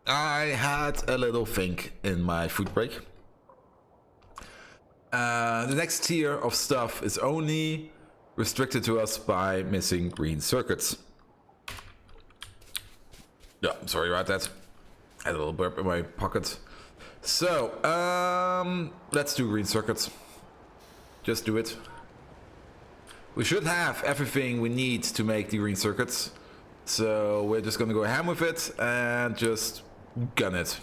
I had a little think in my food break. The next tier of stuff is only restricted to us by missing green circuits. Yeah, I'm sorry about that. I had a little burp in my pocket. So, let's do green circuits. Just do it. We should have everything we need to make the green circuits. So we're just gonna go ham with it and just gun it.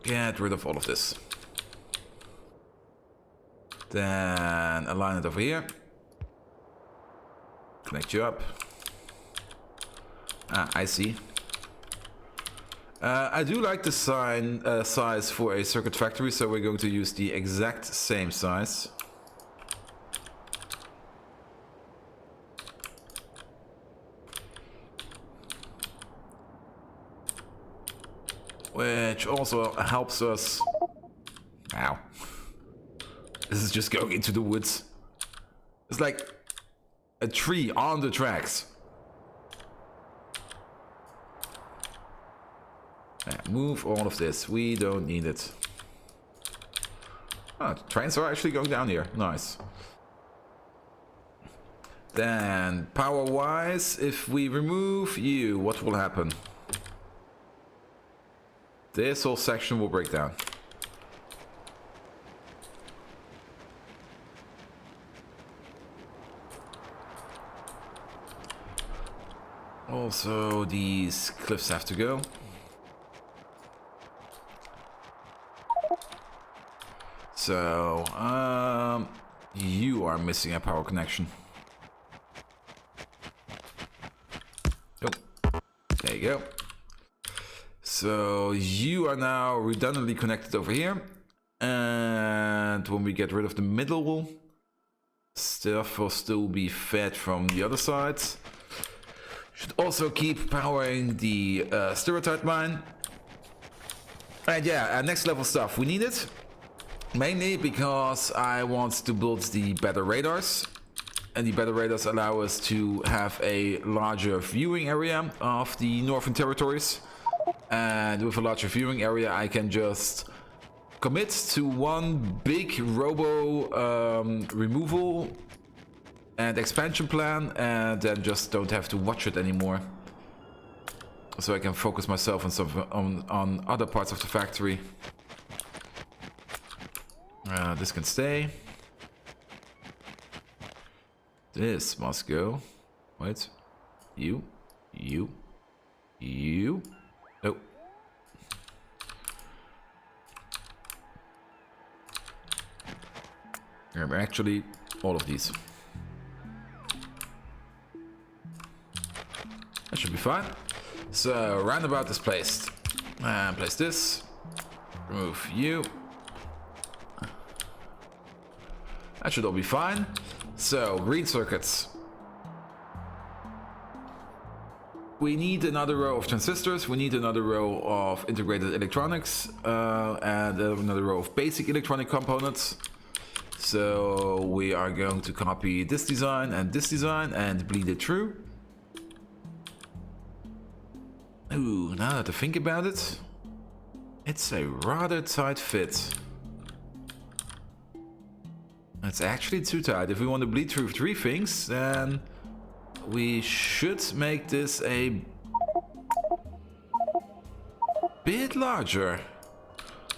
Get rid of all of this. Then align it over here. Connect you up. Ah, I see. I do like the size for a circuit factory, so we're going to use the exact same size. Which also helps us... Ow. This is just going into the woods. It's like a tree on the tracks. Yeah, move all of this. We don't need it. Oh, trains are actually going down here. Nice. Then, power-wise, if we remove you, what will happen? This whole section will break down. Also, these cliffs have to go. So, you are missing a power connection. Oh, there you go. So, you are now redundantly connected over here. And when we get rid of the middle, stuff will still be fed from the other side. Should also keep powering the stereotype mine. And yeah, next level stuff, we need it. Mainly because I want to build the better radars. And the better radars allow us to have a larger viewing area of the northern territories. And with a larger viewing area, I can just commit to one big robo removal and expansion plan, and then just don't have to watch it anymore. So I can focus myself on other parts of the factory. This can stay. This must go. Wait. You. Oh. Actually, all of these. That should be fine. So, roundabout is placed. And place this. Remove you. That should all be fine. So, green circuits. We need another row of transistors, we need another row of integrated electronics, and another row of basic electronic components. So, we are going to copy this design and bleed it through. Ooh, now that I think about it, it's a rather tight fit. It's actually too tight. If we want to bleed through three things, then we should make this a bit larger.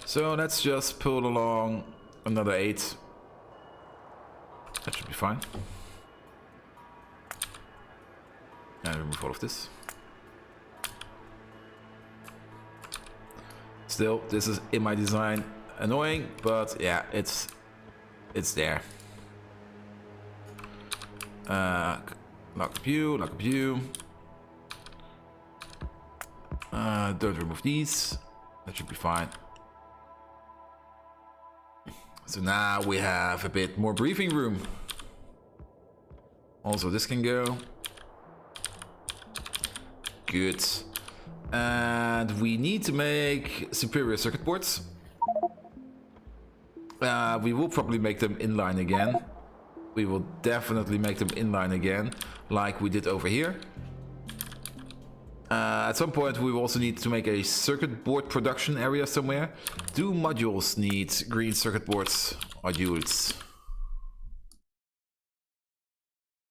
So let's just pull along another 8. That should be fine. And remove all of this. Still, this is in my design annoying, but yeah, it's there. Lock up you. Don't remove these. That should be fine. So now we have a bit more breathing room. Also, this can go. Good. And we need to make superior circuit boards. We will probably make them inline again. We will definitely make them inline again, like we did over here. At some point we will also need to make a circuit board production area somewhere. Do modules need green circuit boards or modules?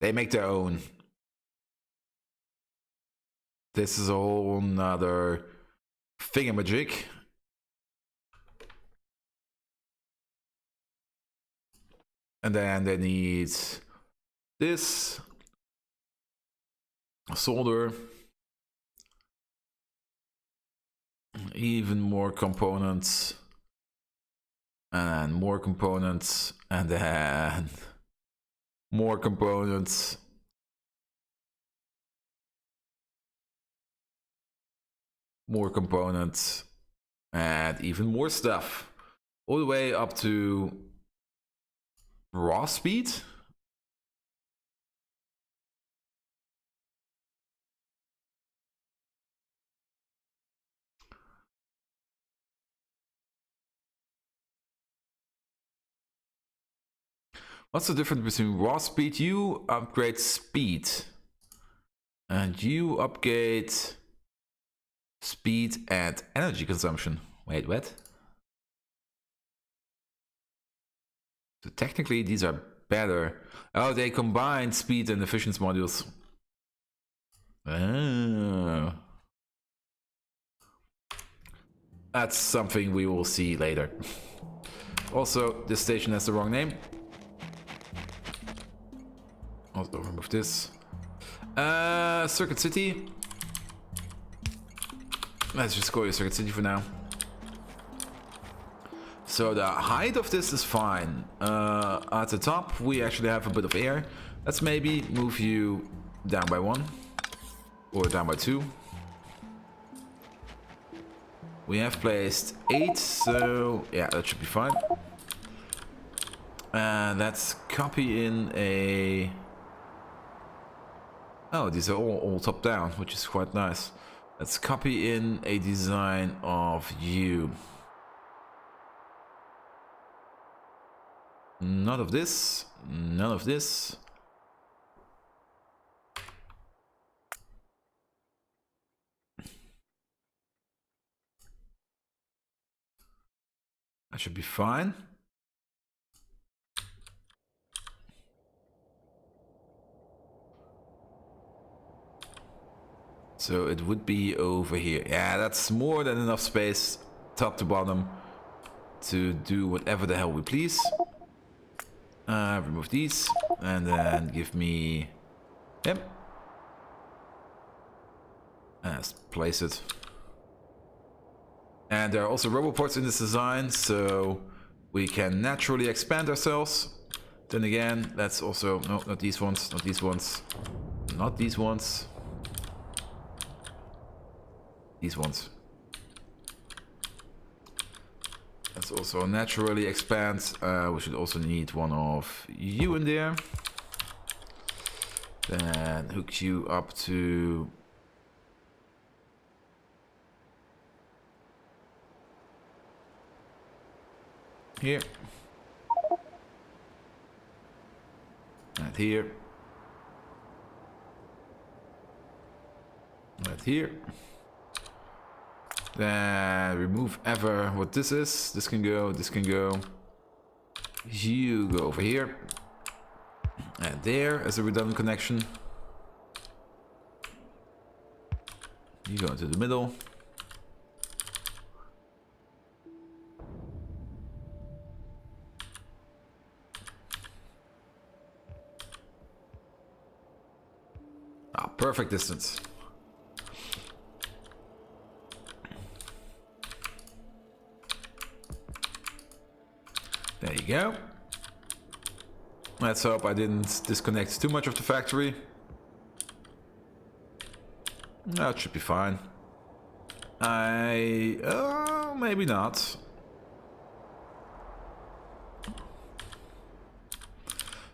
They make their own. This is a whole nother thingamajig. And then they need this. Solder. Even more components. And more components. And then more components. More components. And even more stuff. All the way up to raw speed. What's the difference between raw speed? You upgrade speed. And you upgrade speed and energy consumption. Wait, what? So technically these are better. Oh, they combine speed and efficiency modules. Oh. That's something we will see later. Also, this station has the wrong name. Also remove this. Circuit City. Let's just call it Circuit City for now. So the height of this is fine. At the top we actually have a bit of air. Let's maybe move you down by 1. Or down by 2. We have placed 8, so yeah, that should be fine. And let's copy in a... Oh, these are all top down, which is quite nice. Let's copy in a design of you. None of this, none of this. That should be fine. So it would be over here. Yeah, that's more than enough space, top to bottom, to do whatever the hell we please. Remove these, and then give me... Yep. Let's place it. And there are also roboports in this design, so we can naturally expand ourselves. Then again, let's also... No, not these ones, not these ones. Not these ones. These ones. Let's also naturally expand. We should also need one of you in there. Then hook you up to... here. And here. Right here. Then remove ever what this is. This can go, this can go. You go over here. And there as a redundant connection. You go into the middle. Ah, perfect distance. There you go. Let's hope I didn't disconnect too much of the factory. No, it should be fine. Maybe not.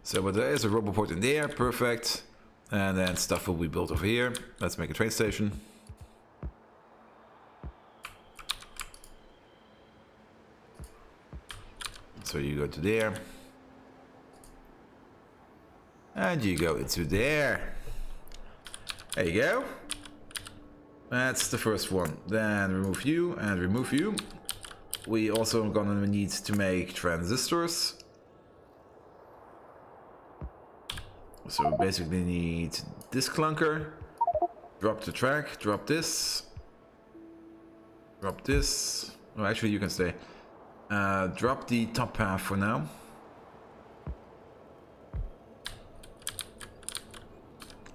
So, but there is a roboport in there, perfect. And then stuff will be built over here. Let's make a train station. So you go to there. And you go into there. There you go. That's the first one. Then remove you and remove you. We also gonna need to make transistors. So we basically need this clunker. Drop the track, drop this. Drop this. Oh, actually you can stay. Drop the top half for now.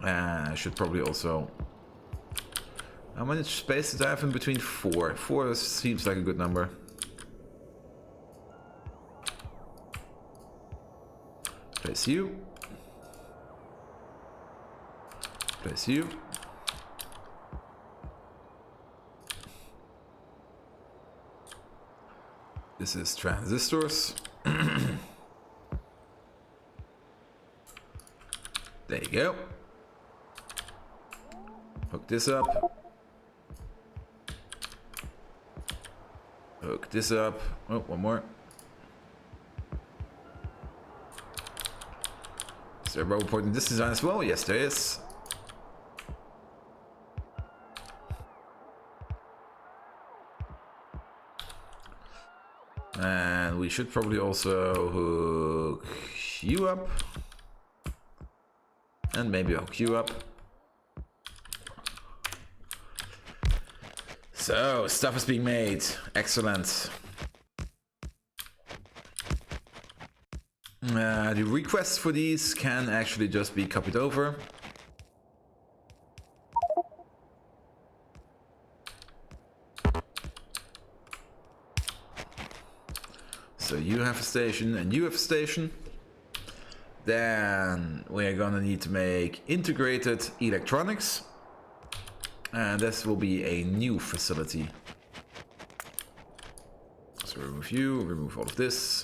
I should probably also... How much space did I have in between? 4. 4 seems like a good number. Place you. Place you. This is transistors. There you go. Hook this up. Hook this up. Oh, one more. Is there a robot port in this design as well? Yes, there is. And we should probably also hook you up. And maybe hook you up. So, stuff is being made. Excellent. The requests for these can actually just be copied over. So you have a station and you have a station. Then we're gonna need to make integrated electronics. And this will be a new facility. So remove you, remove all of this.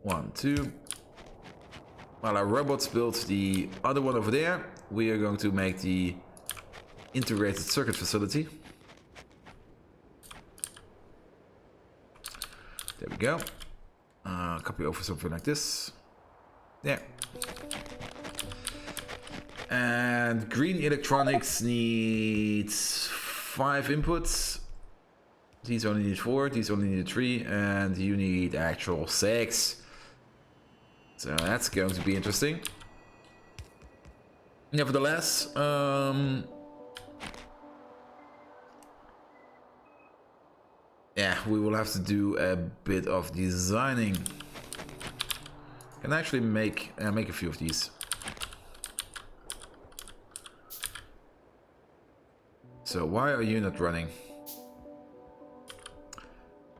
1, 2. While our robots build the other one over there, we are going to make the integrated circuit facility. There we go. Copy over something like this. There. And green electronics needs 5 inputs. These only need 4, these only need 3, and you need actual 6. So that's going to be interesting. Nevertheless, yeah, we will have to do a bit of designing. Can actually make a few of these. So why are you not running?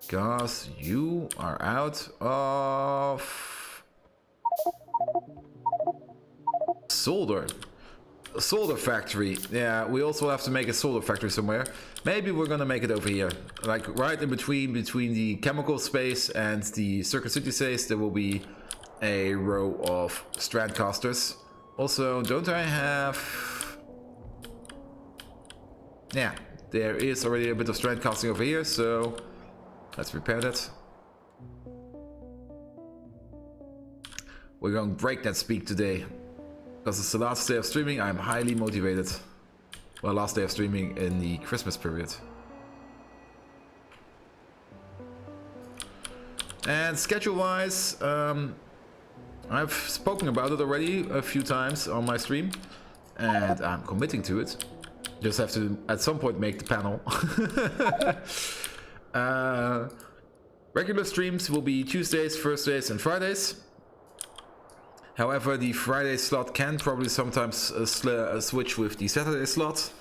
Because you are out of solder. A solder factory. Yeah, we also have to make a solder factory somewhere. Maybe we're gonna make it over here. Like right in between the chemical space and the circuit city space, there will be a row of strand casters. Also, don't I have... Yeah, there is already a bit of strand casting over here, so let's repair that. We're going breakneck speed today. Because it's the last day of streaming, I'm highly motivated. Well, last day of streaming in the Christmas period. And schedule-wise, I've spoken about it already a few times on my stream. And I'm committing to it. Just have to, at some point, make the panel. Regular streams will be Tuesdays, Thursdays, and Fridays. However, the Friday slot can probably sometimes switch with the Saturday slot.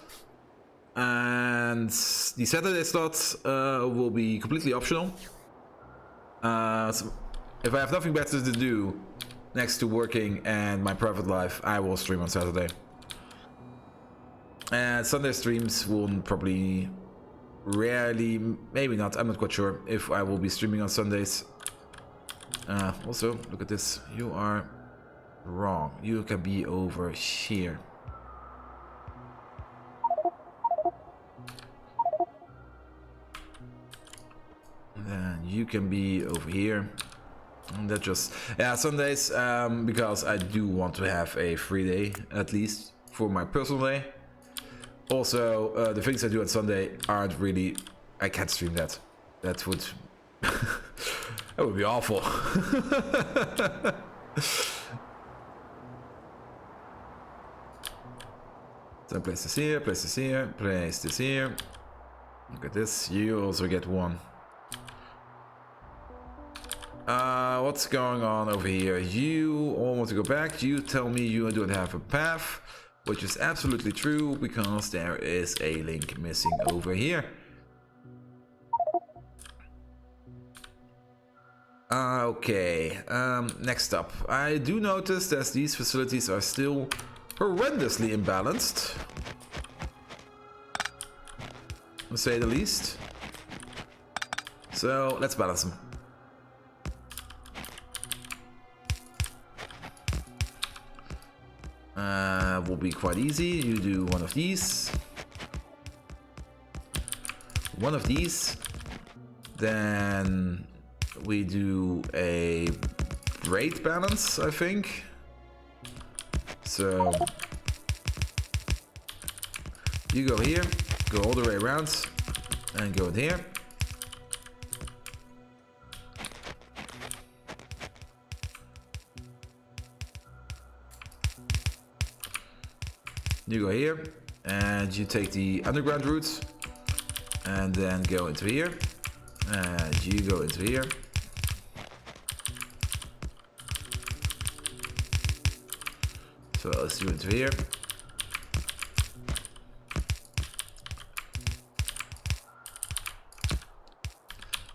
And the Saturday slot will be completely optional. So if I have nothing better to do next to working and my private life, I will stream on Saturday. And Sunday streams will probably rarely, maybe not, I'm not quite sure if I will be streaming on Sundays. Also, look at this, you are wrong. You can be over here. And then you can be over here. And that just, yeah, Sundays, because I do want to have a free day, at least, for my personal day. Also, the things I do on Sunday aren't really... I can't stream that. That would... that would be awful. So place this here, place this here, place this here. Look at this, you also get one. What's going on over here? You all want to go back. You tell me you don't have a path, which is absolutely true because there is a link missing over here. Okay, next up. I do notice that these facilities are still horrendously imbalanced, to say the least. So let's balance them. Will be quite easy. You do one of these, then we do a rate balance, I think. So you go here, go all the way around, and go in here. You go here, and you take the underground route, and then go into here, and you go into here. So let's do into here.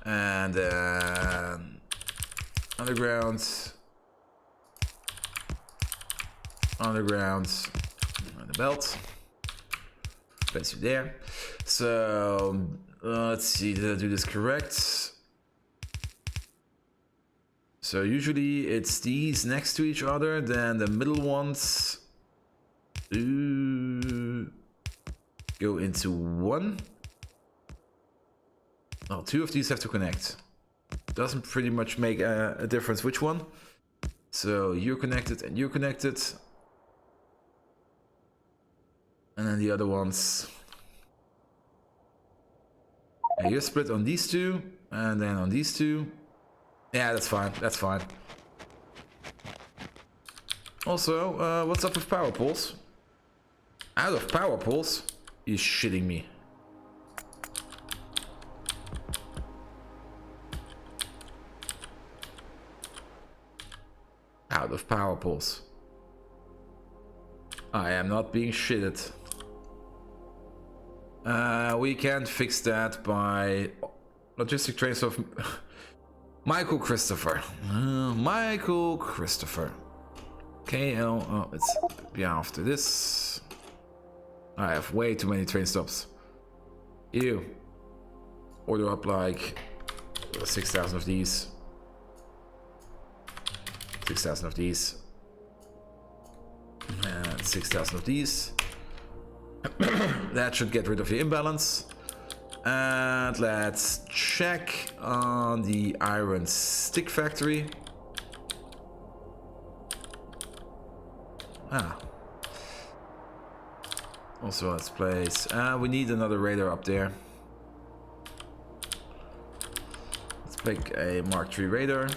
And then underground, and the belt. Place you there. So let's see, did I do this correct? So usually it's these next to each other, then the middle ones go into one. Oh, two of these have to connect. Doesn't pretty much make a difference which one. So you're connected and you're connected. And then the other ones. And you're split on these two, and then on these two. Yeah, that's fine, that's fine. Also, what's up with power poles? Out of power poles? You're shitting me. Out of power poles. I am not being shitted. We can't fix that by logistic trains of Michael Christopher. Michael Christopher. KL. Oh, let's be after this. I have way too many train stops. Ew. Order up like 6,000 of these. 6,000 of these. And 6,000 of these. That should get rid of the imbalance. And let's check on the iron stick factory. Also, let's place. We need another radar up there. Let's pick a Mark III radar.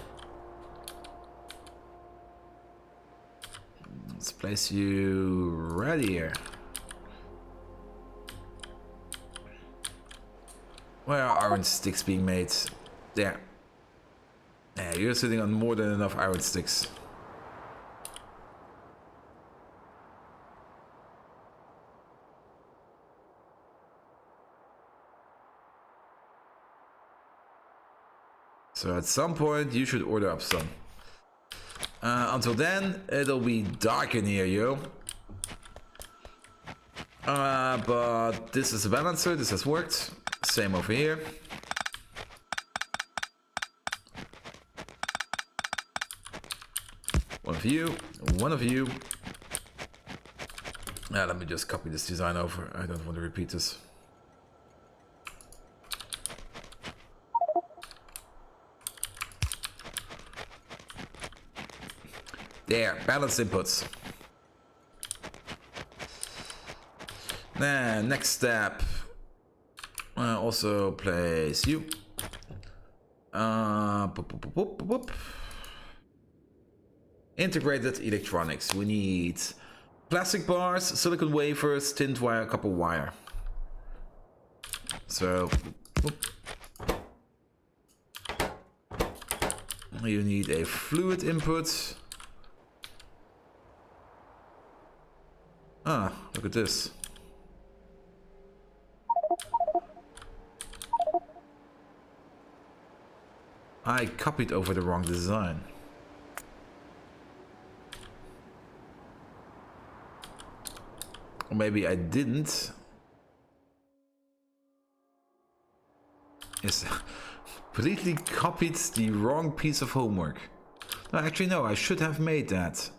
Let's place you right here. Where are iron sticks being made? There. Yeah, you're sitting on more than enough iron sticks. So at some point you should order up some. Until then, it'll be dark in here, yo. But this is a balancer, this has worked. Same over here. One of you, one of you. Let me just copy this design over. I don't want to repeat this. There, balanced inputs. Then next step, also place you. Integrated electronics. We need plastic bars, silicon wafers, tint wire, copper wire. So you need a fluid input. Ah, look at this. I copied over the wrong design. Or maybe I didn't. Yes, completely copied the wrong piece of homework. No, actually no, I should have made that.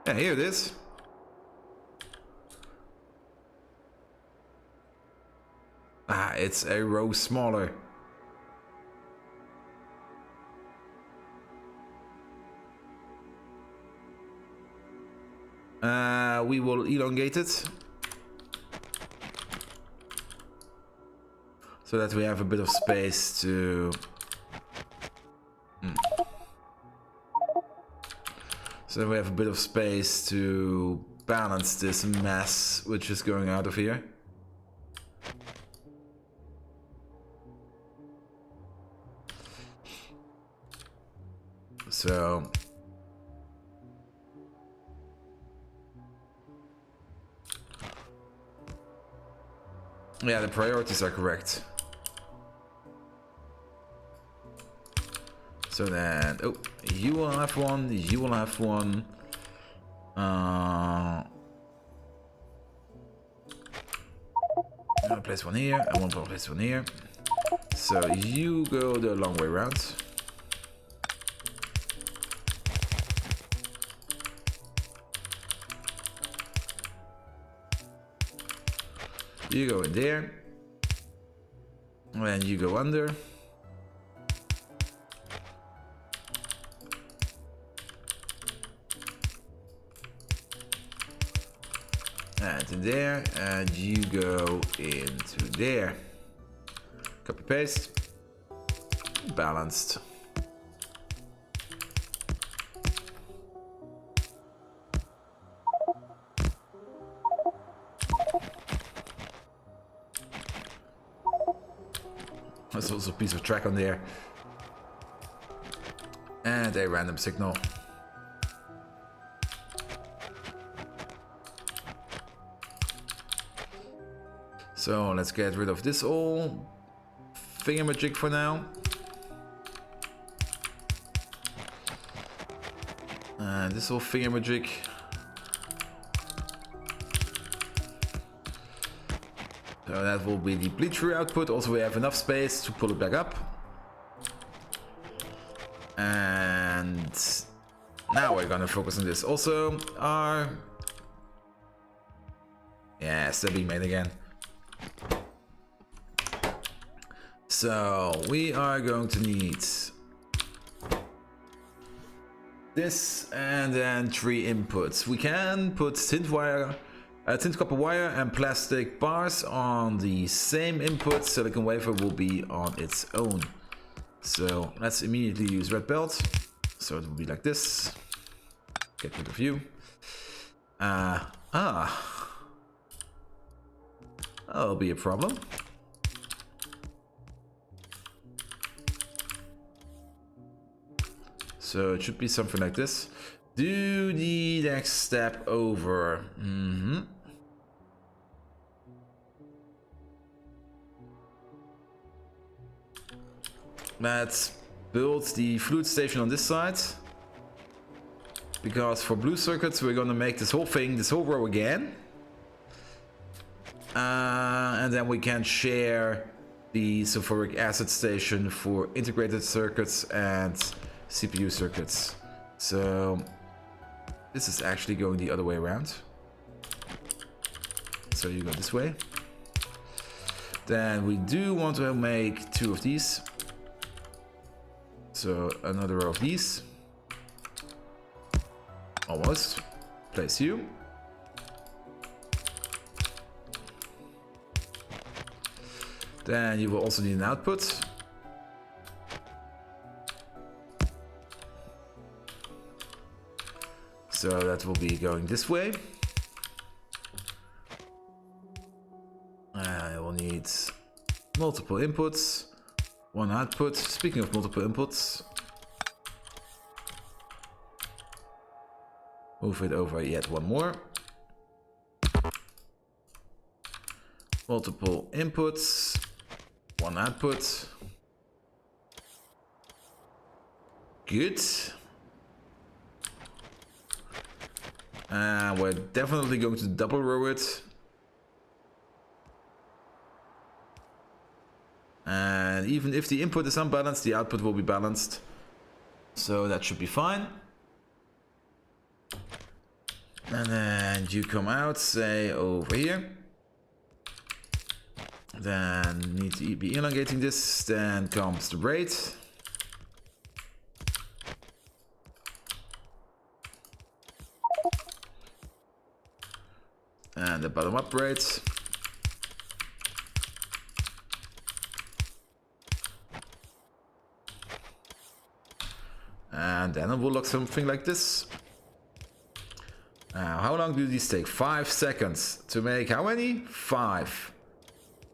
Yeah, here it is. Ah, it's a row smaller. We will elongate it so that we have a bit of space to balance this mess which is going out of here. So yeah, the priorities are correct. So then, oh, you will have one, you will have one. I'm gonna place one here, I want to place one here. So you go the long way around. You go in there, and you go under. And in there, and you go into there. Copy paste, balanced. There's also a piece of track on there. And a random signal. So let's get rid of this all thingamajig for now. And this whole thingamajig. So that will be the bleach-through output. Also, we have enough space to pull it back up. And now we're gonna focus on this. Also, yes, they're being made again. So we are going to need this and then 3 inputs. We can put tint wire. Tint copper wire and plastic bars on the same input. Silicon wafer will be on its own. So let's immediately use red belt. So it will be like this. Get rid of you. That'll be a problem. So it should be something like this. Do the next step over. Let's build the fluid station on this side. Because for blue circuits, we're gonna make this whole thing, this whole row again. And then we can share the sulfuric acid station for integrated circuits and CPU circuits. So this is actually going the other way around. So you go this way. Then we do want to make 2 of these. So another row of these. Almost. Place you. Then you will also need an output. So that will be going this way. I will need multiple inputs, one output. Speaking of multiple inputs, move it over yet one more. Multiple inputs, one output. Good. We're definitely going to double row it. And even if the input is unbalanced, the output will be balanced. So that should be fine. And then you come out, say over here. Then need to be elongating this. Then comes the braid. And the bottom up braid. And then it will look something like this. Now, how long do these take? 5 seconds to make how many? 5.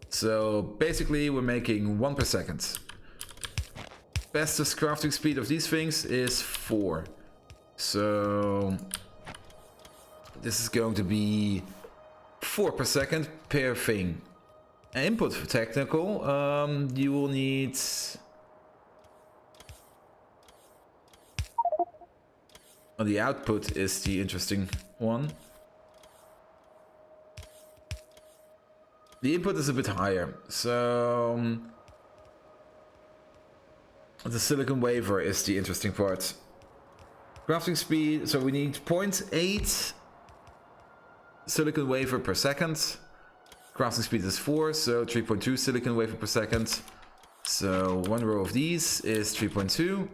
So basically we're making 1 per second. Bestest crafting speed of these things is 4. So this is going to be 4 per second per thing. Input for technical, you will need the output is the interesting one. The input is a bit higher, so the silicon wafer is the interesting part. Crafting speed, so we need 0.8 silicon wafer per second. Crafting speed is 4, so 3.2 silicon wafer per second. So one row of these is 3.2.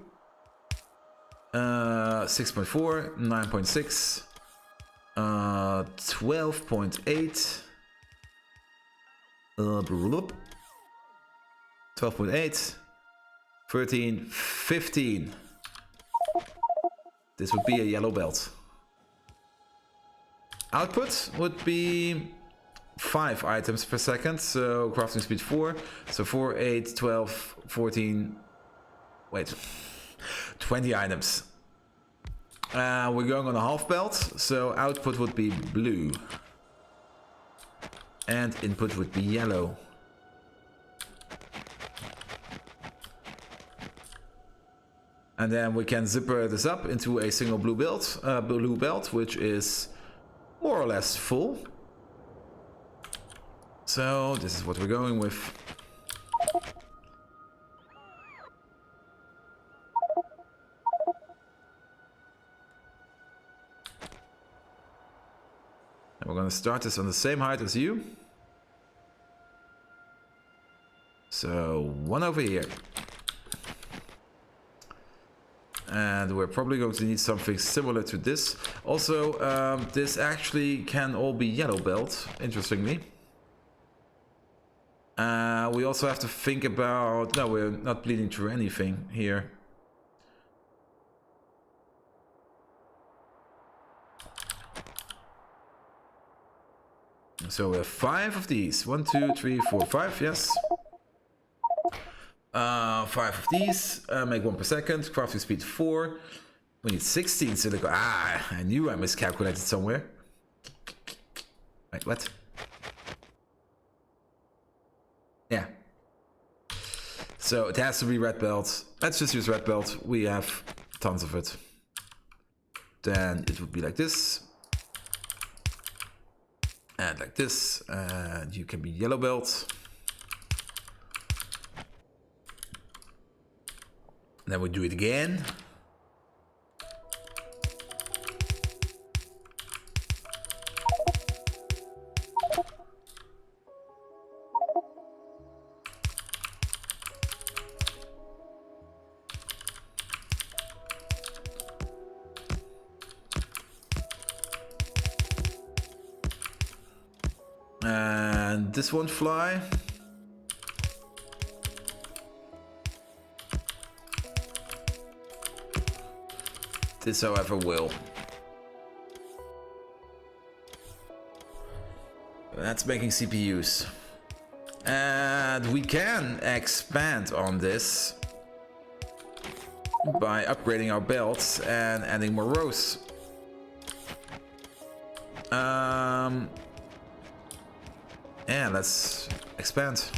6.4, 9.6, 12.8, 12.8, 13, 15. This would be a yellow belt. Output would be 5 items per second, so crafting speed 4. So 4, 8, 12, 14, wait, 20 items. We're going on a half belt, so output would be blue. And input would be yellow. And then we can zipper this up into a single blue belt, which is more or less full. So this is what we're going with. And we're going to start this on the same height as you. So one over here. And we're probably going to need something similar to this. Also, this actually can all be yellow belt, interestingly. We also have to think about... No, we're not bleeding through anything here. So we have 5 of these. 1, 2, 3, 4, 5, yes. 5 of these, make 1 per second, crafting speed 4. We need 16 silicon. Ah, I knew I miscalculated somewhere. Wait, what? Yeah. So it has to be red belt. Let's just use red belt. We have tons of it. Then it would be like this. And like this. And you can be yellow belt. Then we do it again. And this won't fly. This, however, will. That's making CPUs. And we can expand on this by upgrading our belts and adding more rows. Yeah, let's expand.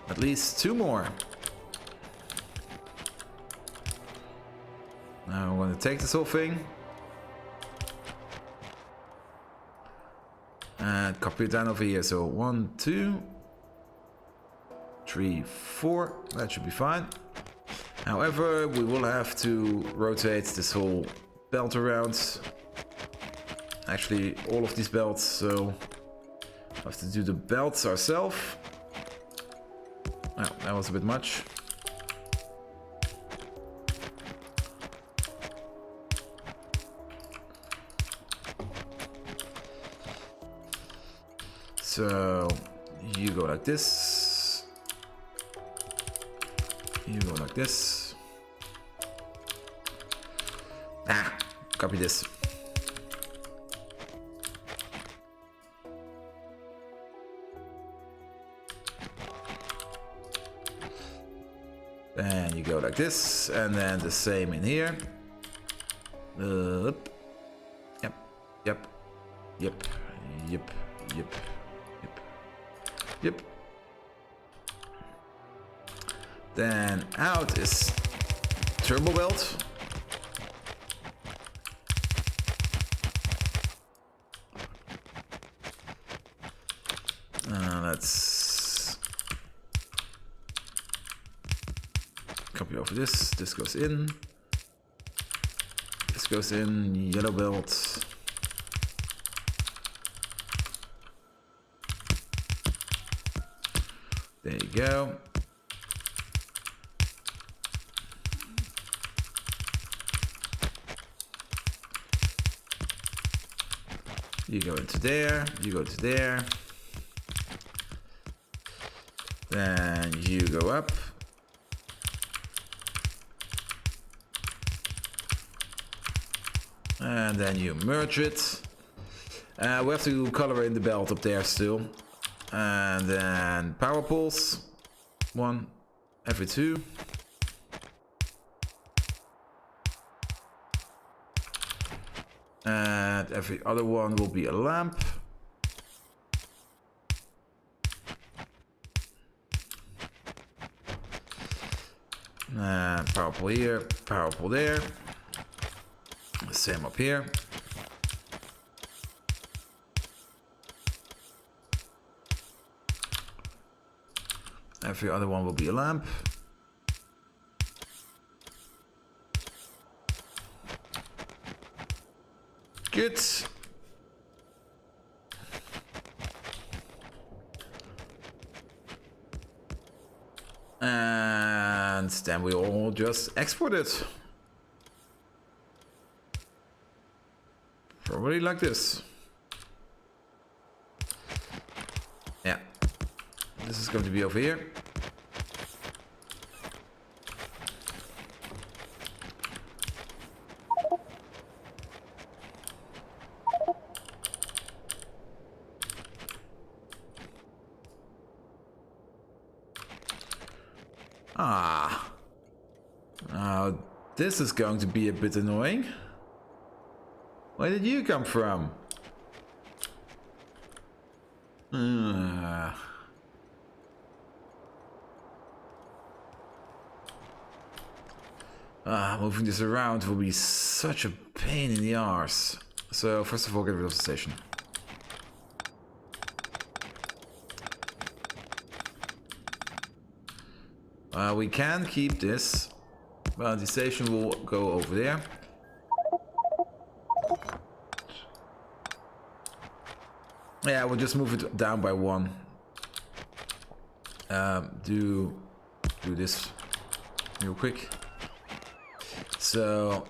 At least 2 more. Now I'm gonna take this whole thing and copy it down over here. So 1, 2, 3, 4. That should be fine. However, we will have to rotate this whole belt around. Actually, all of these belts, so we'll have to do the belts ourselves. Oh, that was a bit much. So you go like this. You go like this. Copy this. And you go like this, and then the same in here. Yep, yep, yep, yep, yep, yep, yep. Then out is turbo belt. Let's copy over this. This goes in. This goes in. Yellow belt. There you go. You go into there. You go to there. Then you go up. And then you merge it. We have to color in the belt up there still. And then power pulls. 1 every 2. And every other one will be a lamp. And power pull here, power pull there. Same up here. Every other one will be a lamp. Good. And then we all just export it. Probably like this. Yeah. This is going to be over here. Now this is going to be a bit annoying. Where did you come from? Moving this around will be such a pain in the arse. So first of all, get rid of the station. We can keep this, but the station will go over there. Yeah, we'll just move it down by 1. Do this real quick. So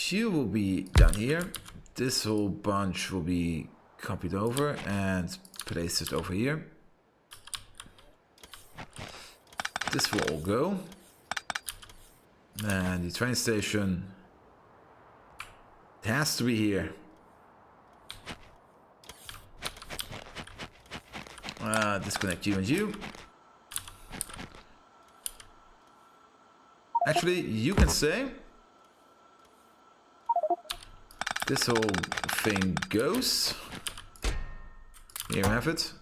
you will be down here. This whole bunch will be copied over and placed over here. This will all go. And the train station, it has to be here. Disconnect you and you. Actually, you can say this whole thing goes. Here you have it.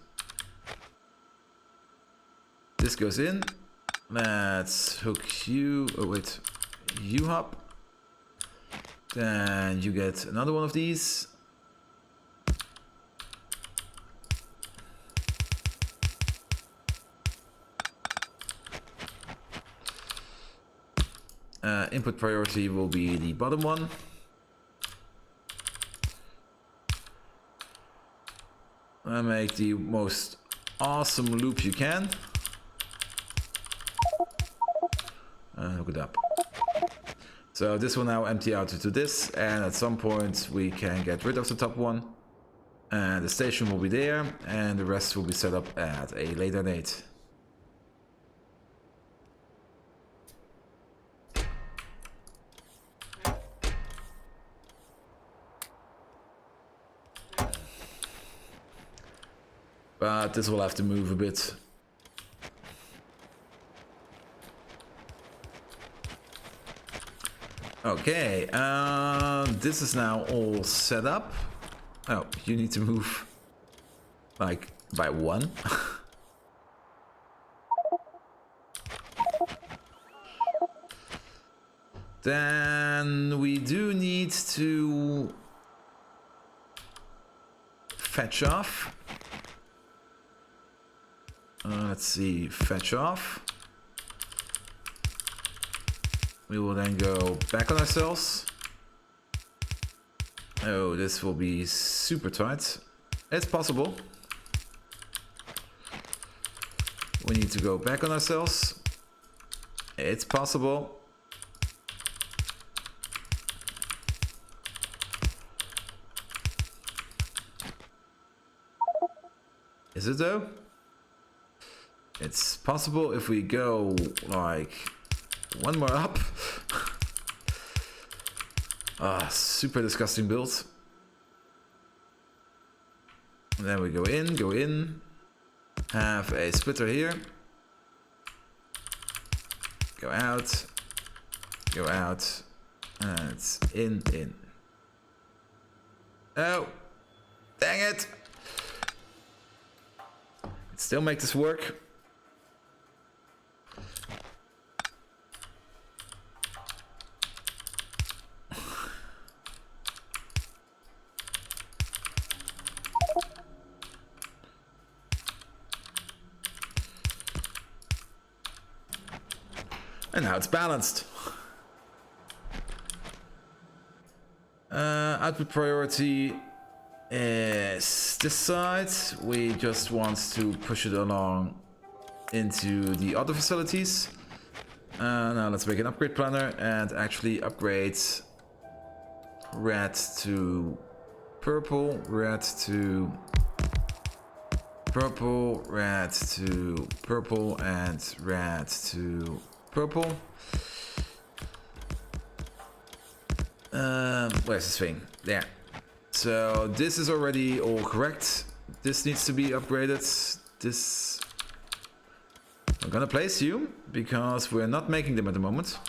This goes in. Let's hook you. Oh wait, you hop. Then you get another one of these. Input priority will be the bottom one. And make the most awesome loop you can. Hook it up. So this will now empty out to this, and at some point we can get rid of the top one. And the station will be there, and the rest will be set up at a later date. But this will have to move a bit. Okay, this is now all set up. Oh, you need to move like by one. Then we do need to fetch off. Let's see, fetch off. We will then go back on ourselves. Oh, this will be super tight. It's possible. We need to go back on ourselves. It's possible. Is it though? It's possible if we go like one more up. Super disgusting build. And then we go in, have a splitter here. Go out, and it's in. Oh, dang it. Still make this work. And now it's balanced. Output priority is this side. We just want to push it along into the other facilities. Now let's make an upgrade planner and actually upgrade red to purple, red to purple, red to purple, and red to purple. Where's this thing? There. So this is already all correct. This needs to be upgraded. This... I'm gonna place you, because we're not making them at the moment.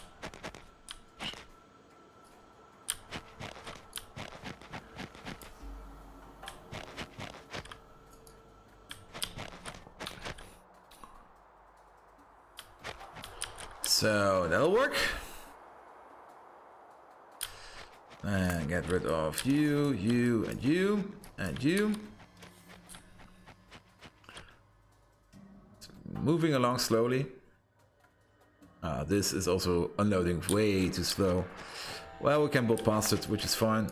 So that'll work. And get rid of you, you, and you, and you. Moving along slowly. This is also unloading way too slow. Well, we can build past it, which is fine.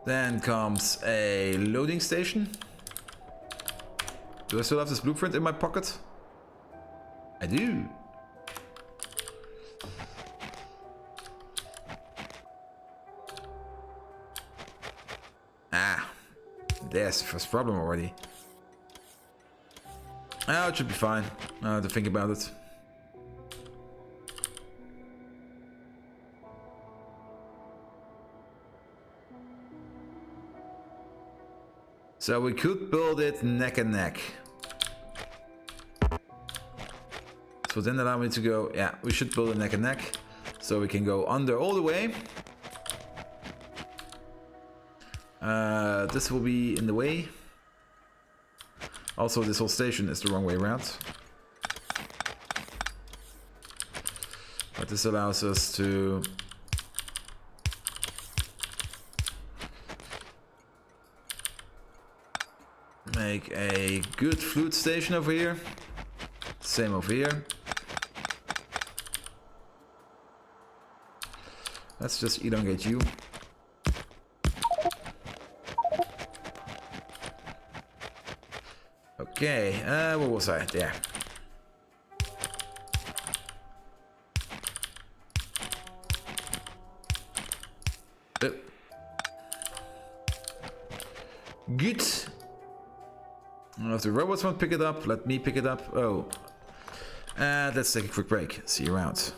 Then comes a loading station. Do I still have this blueprint in my pocket? I do. There's the first problem already. Oh, it should be fine. To think about it. So we could build it neck and neck. So then allow me to go, yeah, we should build it neck and neck. So we can go under all the way. This will be in the way. Also, this whole station is the wrong way around. But this allows us to make a good flute station over here. Same over here. Let's just elongate you. Okay, where was I? There. Oh. Good. I don't know if the robots won't pick it up. Let me pick it up. Oh. Let's take a quick break. See you around.